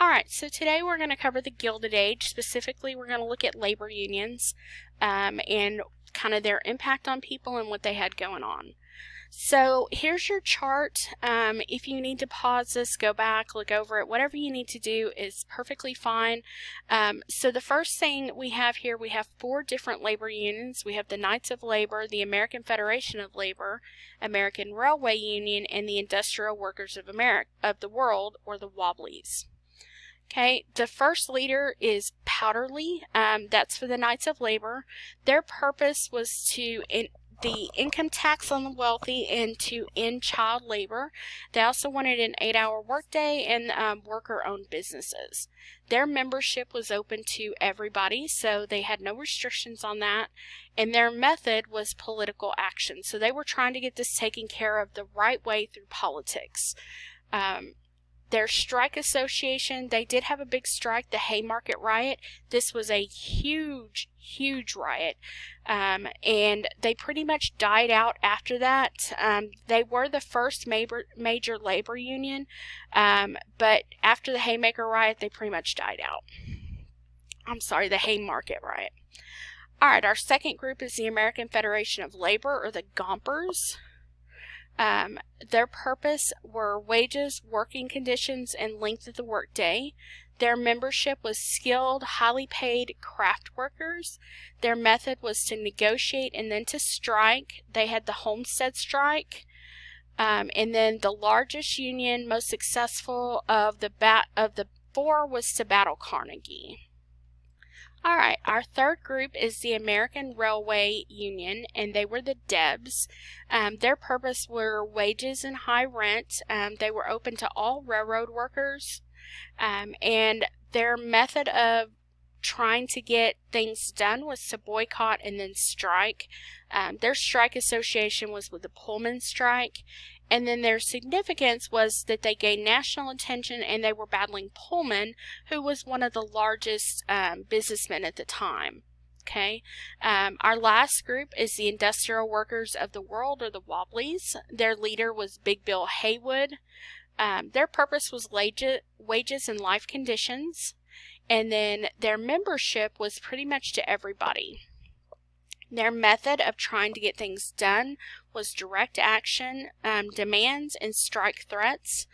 Alright, so today we're going to cover the Gilded Age. Specifically, we're going to look at labor unions and kind of their impact on people and what they had going on. So here's your chart. If you need to pause this, go back, look over it, whatever you need to do is perfectly fine. So the first thing we have here, we have 4 different labor unions. We have the Knights of Labor, the American Federation of Labor, American Railway Union, and the Industrial Workers of the World, or the Wobblies. Okay, the first leader is Powderly. That's for the Knights of Labor. Their purpose was to the income tax on the wealthy and to end child labor. They also wanted an 8-hour workday and worker-owned businesses. Their membership was open to everybody, so they had no restrictions on that. And their method was political action. So they were trying to get this taken care of the right way through politics. Their strike association, they did have a big strike, the Haymarket riot. This was a huge riot, and they pretty much died out after that. They were the first major labor union, but after the Haymarket riot, they pretty much died out. The Haymarket riot. Alright, our second group is the American Federation of Labor, or the Gompers. Their purpose were wages, working conditions, and length of the workday. Their membership was skilled, highly paid craft workers. Their method was to negotiate and then to strike. They had the Homestead strike. And then the largest union, most successful of the 4 was to Battle Carnegie. Alright, our third group is the American Railway Union, and they were the Debs. Their purpose were wages and high rent. They were open to all railroad workers, and their method of trying to get things done was to boycott and then strike. Their strike association was with the Pullman strike, and then their significance was that they gained national attention and they were battling Pullman, who was one of the largest businessmen at the time. Okay, our last group is the Industrial Workers of the World, or the Wobblies. Their leader was Big Bill Haywood. Their purpose was wages and life conditions, and then their membership was pretty much to everybody. Their method of trying to get things done was direct action, demands, and strike threats.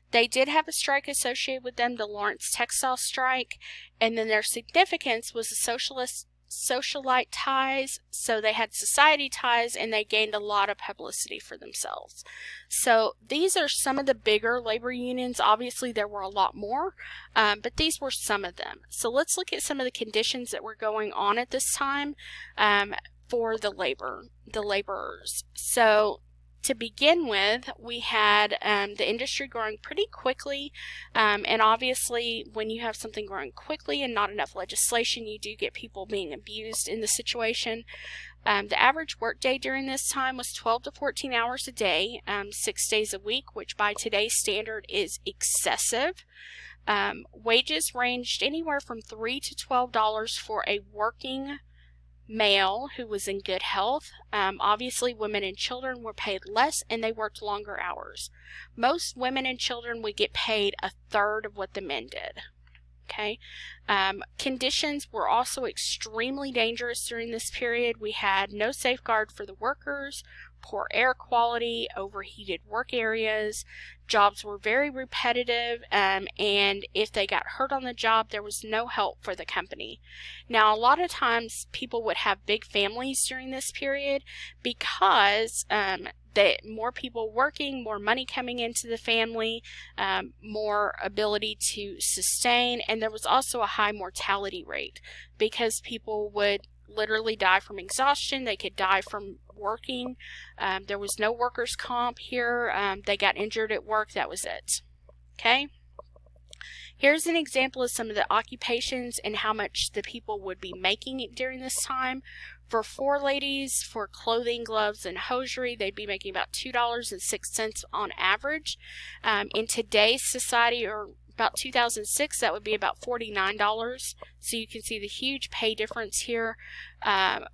They did have a strike associated with them, the Lawrence Textile Strike, and then their significance was the socialite ties, so they had society ties, and they gained a lot of publicity for themselves. So these are some of the bigger labor unions. Obviously there were a lot more, but these were some of them. So let's look at some of the conditions that were going on at this time for the laborers. So to begin with, we had the industry growing pretty quickly, and obviously when you have something growing quickly and not enough legislation, you do get people being abused in the situation. The average workday during this time was 12 to 14 hours a day, 6 days a week, which by today's standard is excessive. Wages ranged anywhere from $3 to $12 for a working male who was in good health. Obviously women and children were paid less and they worked longer hours. Most women and children would get paid 1/3 of what the men did. Okay. Conditions were also extremely dangerous during this period. We had no safeguard for the workers, poor air quality, overheated work areas. Jobs were very repetitive, and if they got hurt on the job, there was no help for the company. Now, a lot of times people would have big families during this period because more people working, more money coming into the family, more ability to sustain, and there was also a high mortality rate because people would literally die from exhaustion. They could die from working. There was no workers' comp here. They got injured at work. That was it. Okay. Here's an example of some of the occupations and how much the people would be making during this time. For 4 ladies, for clothing, gloves, and hosiery, they'd be making about $2.06 on average. In today's society, or about 2006, that would be about $49. So you can see the huge pay difference here.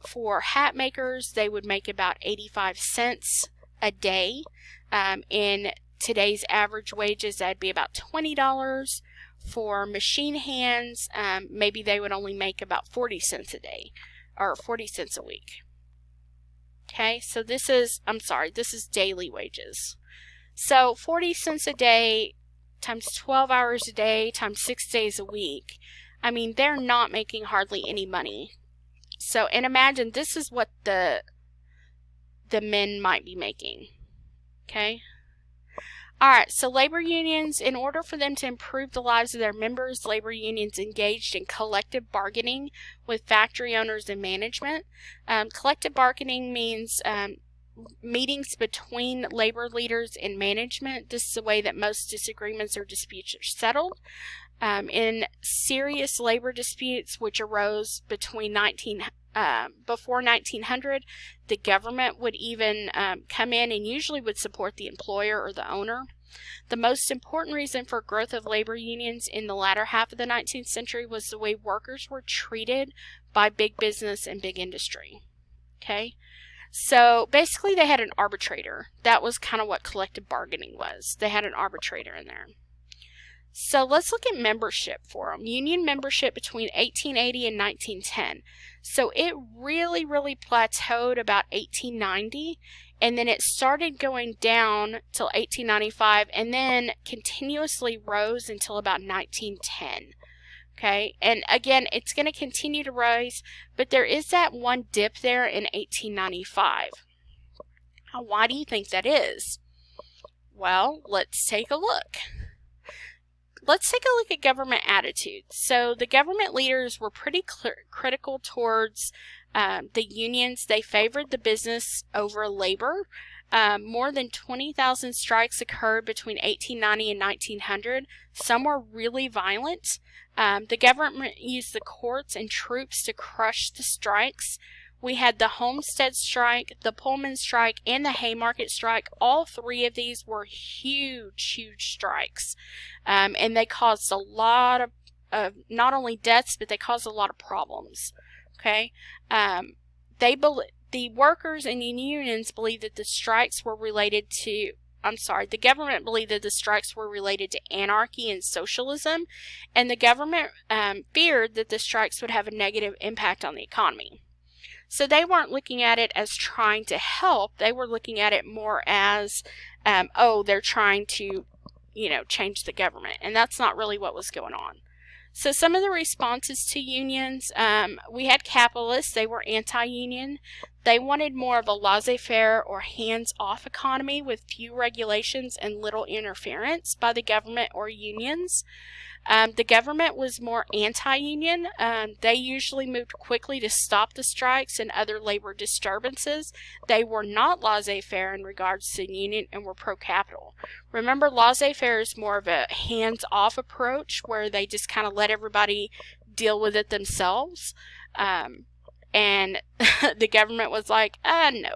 For hat makers, they would make about 85 cents a day. In today's average wages, that'd be about $20. For machine hands, maybe they would only make about 40 cents a day, or 40 cents a week. Okay, so this is daily wages. So 40 cents a day times 12 hours a day times 6 days a week. I mean, they're not making hardly any money. So, and imagine this is what the men might be making. Okay? Alright, so labor unions, in order for them to improve the lives of their members, labor unions engaged in collective bargaining with factory owners and management. Collective bargaining means meetings between labor leaders and management. This is the way that most disagreements or disputes are settled. In serious labor disputes which arose between before 1900, the government would even come in and usually would support the employer or the owner. The most important reason for growth of labor unions in the latter half of the 19th century was the way workers were treated by big business and big industry. Okay? So basically they had an arbitrator. That was kind of what collective bargaining was. They had an arbitrator in there. So let's look at membership for them. Union membership between 1880 and 1910. So it really plateaued about 1890, and then it started going down till 1895, and then continuously rose until about 1910. Okay, and again, it's going to continue to rise, but there is that one dip there in 1895. Now, why do you think that is? Well, let's take a look. Let's take a look at government attitudes. So the government leaders were pretty critical towards the unions. They favored the business over labor. More than 20,000 strikes occurred between 1890 and 1900. Some were really violent. The government used the courts and troops to crush the strikes. We had the Homestead strike, the Pullman strike, and the Haymarket strike. All three of these were huge strikes. And they caused a lot of not only deaths, but they caused a lot of problems. Okay? The workers and unions believed that the strikes were related to, the government believed that the strikes were related to anarchy and socialism, and the government feared that the strikes would have a negative impact on the economy. So they weren't looking at it as trying to help. They were looking at it more as, they're trying to, change the government. And that's not really what was going on. So some of the responses to unions, we had capitalists. They were anti-union. They wanted more of a laissez-faire or hands-off economy with few regulations and little interference by the government or unions. The government was more anti-union. They usually moved quickly to stop the strikes and other labor disturbances. They were not laissez-faire in regards to the union and were pro-capital. Remember, laissez-faire is more of a hands-off approach where they just kind of let everybody deal with it themselves. And the government was like, no.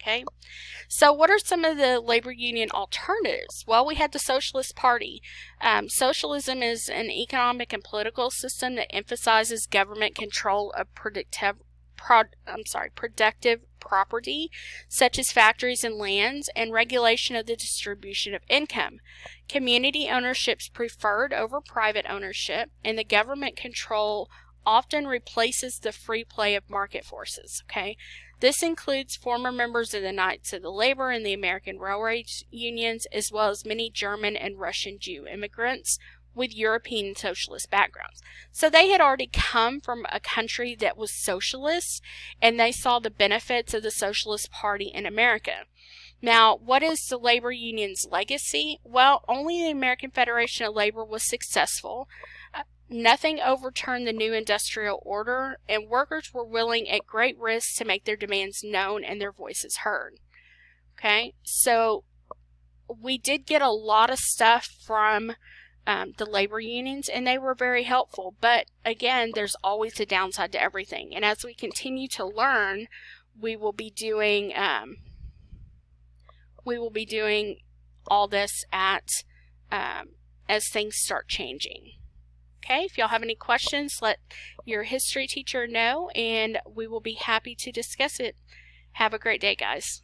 Okay, so what are some of the labor union alternatives? Well, we had the Socialist Party. Socialism is an economic and political system that emphasizes government control of productive property, such as factories and lands, and regulation of the distribution of income. Community ownership is preferred over private ownership, and the government control often replaces the free play of market forces. Okay, this includes former members of the Knights of the Labor and the American Railroad Unions, as well as many German and Russian Jew immigrants with European socialist backgrounds. So they had already come from a country that was socialist, and they saw the benefits of the Socialist Party in America. Now, what is the labor union's legacy? Well, only the American Federation of Labor was successful. Nothing overturned the new industrial order, and workers were willing at great risk to make their demands known and their voices heard. Okay, so we did get a lot of stuff from the labor unions, and they were very helpful. But again, there's always a downside to everything. And as we continue to learn, we will be doing all this as things start changing. Okay, if y'all have any questions, let your history teacher know, and we will be happy to discuss it. Have a great day, guys.